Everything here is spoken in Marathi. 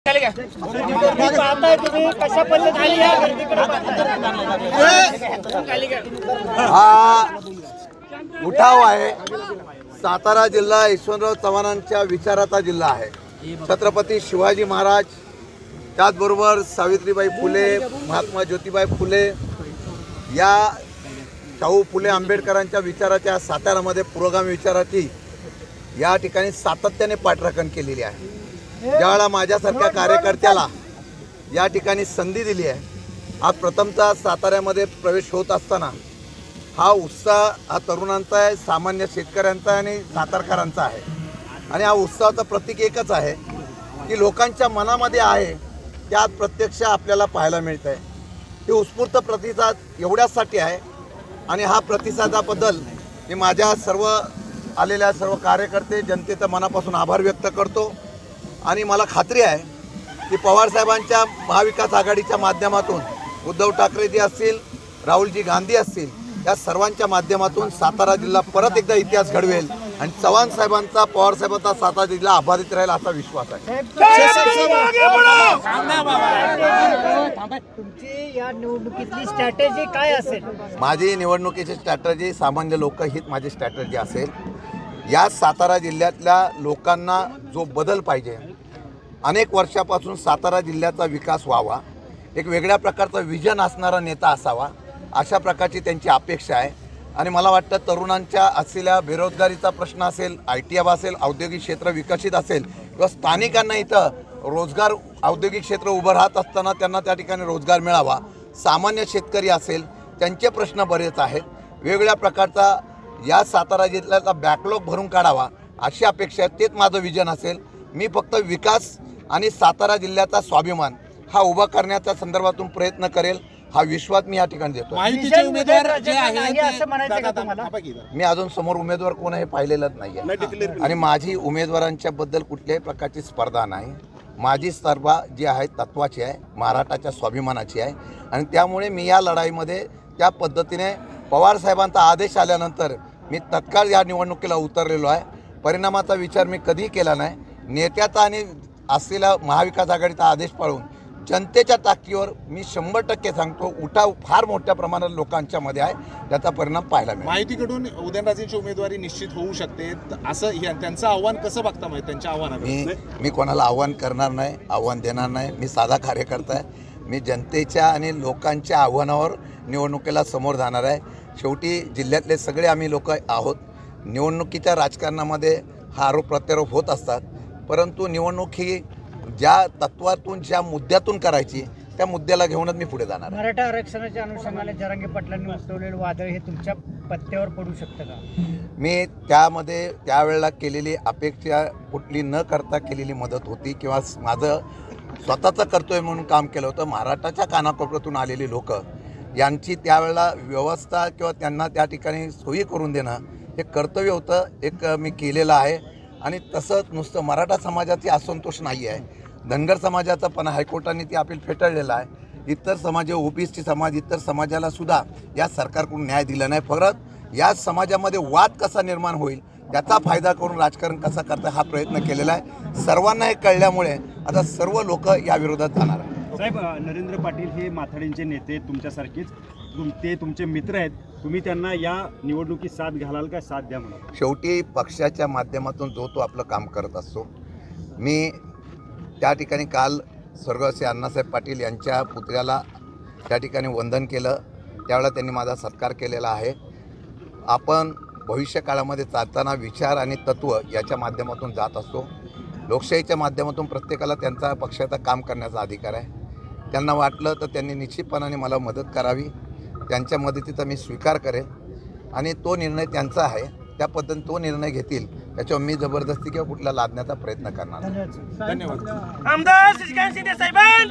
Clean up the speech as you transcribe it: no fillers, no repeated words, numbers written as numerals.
हा उठाव आहे। सातारा जिल्हा यशवंतराव चव्हाणांच्या विचाराचा जिल्हा आहे। छत्रपती शिवाजी महाराज, त्याचबरोबर सावित्रीबाई फुले, महात्मा ज्योतिबा फुले या शाहू फुले आंबेडकरांच्या विचाराच्या सातारामध्ये पुरोगामी विचाराची या ठिकाणी सातत्याने पाठराखण केलेली आहे। ज्यावेळेला माझ्यासारख्या कार्यकर्त्याला या ठिकाणी संधी दिली आहे, आज प्रथमतः साताऱ्यामध्ये प्रवेश होत असताना हा उत्साह हा तरुणांचा आहे, सामान्य शेतकऱ्यांचा आणि सातारकरांचा आहे। आणि हा उत्साहाचं प्रतीक एकच आहे की लोकांच्या मनामध्ये आहे ते आज प्रत्यक्ष आपल्याला पाहायला मिळत आहे। हे उत्स्फूर्त प्रतिसाद एवढ्यासाठी आहे आणि हा प्रतिसादाबद्दल मी माझ्या सर्व आलेल्या सर्व कार्यकर्ते जनतेचा मनापासून आभार व्यक्त करतो। आणि मला खात्री आहे की पवारसाहेबांच्या महाविकास आघाडीच्या माध्यमातून उद्धव ठाकरेजी असतील, राहुलजी गांधी असतील, या सर्वांच्या माध्यमातून सातारा जिल्हा परत एकदा इतिहास घडवेल आणि चव्हाण साहेबांचा, पवारसाहेबांचा सातारा जिल्हा आभारित राहील असा विश्वास आहे। तुमची या निवडणुकीतली स्ट्रॅटेजी काय असेल? माझी निवडणुकीची स्ट्रॅटेजी सामान्य लोकहित माझी स्ट्रॅटेजी असेल। या सातारा जिल्ह्यातल्या लोकांना जो बदल पाहिजे, अनेक वर्षापासून सातारा जिल्ह्याचा विकास व्हावा, एक वेगळ्या प्रकारचा विजन असणारा नेता असावा, अशा प्रकारची त्यांची अपेक्षा आहे। आणि मला वाटतं तरुणांच्या असलेल्या बेरोजगारीचा प्रश्न असेल, IT हब असेल, औद्योगिक क्षेत्र विकसित असेल किंवा स्थानिकांना इथं रोजगार औद्योगिक क्षेत्र उभं राहत असताना त्यांना त्या ठिकाणी रोजगार मिळावा, सामान्य शेतकरी असेल त्यांचे प्रश्न बरेच आहेत, वेगवेगळ्या प्रकारचा या सातारा जिल्ह्याचा बॅकलॉग भरून काढावा अशी अपेक्षा आहे। तेच माझं विजन असेल। मी फक्त विकास आणि सातारा जिल्ह्याचा स्वाभिमान हा उभा करण्याच्या संदर्भातून प्रयत्न करेल, हा विश्वास मी या ठिकाणी देतो। मी अजून समोर उमेदवार कोण आहे पाहिलेलंच नाही आणि माझी उमेदवारांच्या बद्दल कुठल्याही प्रकारची स्पर्धा नाही। माझी स्पर्धा जी आहे तत्वाची आहे, महाराष्ट्राच्या स्वाभिमानाची आहे आणि त्यामुळे मी या लढाईमध्ये त्या पद्धतीने पवारसाहेबांचा आदेश आल्यानंतर मी तत्काळ या निवडणुकीला उतरलेलो आहे। परिणामाचा विचार मी कधीही केला नाही। नेत्याचा आणि असलेला महाविकास आघाडीचा आदेश पाळून जनतेच्या ताकदीवर मी 100% सांगतो उठाव फार मोठ्या प्रमाणात लोकांच्या मध्ये आहे, त्याचा परिणाम पाहायला मिळेल। माहितीकडून उदयनराजेंची उमेदवारी निश्चित होऊ शकते असं त्यांचं आव्हान कसं बघता? माहिती त्यांच्या आव्हानावर मी कोणाला आव्हान करणार नाही, आव्हान देणार नाही। मी साधा कार्यकर्ता आहे। मी जनतेच्या आणि लोकांच्या आव्हानावर निवडणुकीला समोर जाणार आहे। शेवटी जिल्ह्यातले सगळे आम्ही लोक आहोत। निवडणुकीच्या राजकारणामध्ये हा आरोप प्रत्यारोप होत असतात, परंतु निवडणूक ही ज्या तत्वातून ज्या मुद्द्यातून करायची त्या मुद्द्याला घेऊनच मी पुढे जाणार। मराठा आरक्षणाच्या अनुषंगाने जरांगे पाटलांनी उठवलेलं वादळ हे तुमच्या पत्त्यावर पडू शकतं का? मी त्यामध्ये त्यावेळेला केलेली अपेक्षा कुठली न करता केलेली मदत होती किंवा माझं स्वतःचं कर्तव्य म्हणून काम केलं होतं। महाराष्ट्राच्या कानाकोपऱ्यातून आलेली लोक यांची त्यावेळेला व्यवस्था किंवा त्यांना त्या ठिकाणी सोयी करून देणं हे कर्तव्य होतं, एक मी केलेलं आहे। आणि तसंच नुसतं मराठा समाजाची असंतोष नाही आहे, धनगर समाजाचा पण हायकोर्टाने ती अपील फेटाळलेलं आहे। इतर समाज, OBC समाज, इतर समाजाला सुद्धा या सरकारकडून न्याय दिला नाही। परत या समाजामध्ये वाद कसा निर्माण होईल त्याचा फायदा करून राजकारण कसं करता हा प्रयत्न केलेला आहे। सर्वांना हे कळल्यामुळे आता सर्व लोक या विरोधात जाणार आहेत। साहेब, नरेंद्र पाटील हे माथाडींचे नेते तुमच्यासारखेच, ते तुमचे मित्र आहेत, तुम्ही त्यांना या निवडणुकीत साथ घालाल का? साथ द्या म्हणा। शेवटी पक्षाच्या माध्यमातून जो तो आपलं काम करत असतो। मी त्या ठिकाणी काल स्वर्गवासी अण्णासाहेब पाटील यांच्या पुतळ्याला त्या ठिकाणी वंदन केलं, त्यावेळेला त्यांनी माझा सत्कार केलेला आहे। आपण भविष्यकाळामध्ये चालताना विचार आणि तत्त्व याच्या माध्यमातून जात असतो। लोकशाहीच्या माध्यमातून प्रत्येकाला त्यांचा पक्षाचा काम करण्याचा अधिकार आहे। त्यांना वाटलं तर त्यांनी निश्चितपणाने मला मदत करावी, त्यांच्या मदतीचा मी स्वीकार करेन आणि तो निर्णय त्यांचा आहे, त्या पद्धतीने तो निर्णय घेतील त्याच्यावर मी जबरदस्ती किंवा कुठला लादण्याचा प्रयत्न करणार। धन्यवाद। आमदार शशिकांत शिंदे साहेब।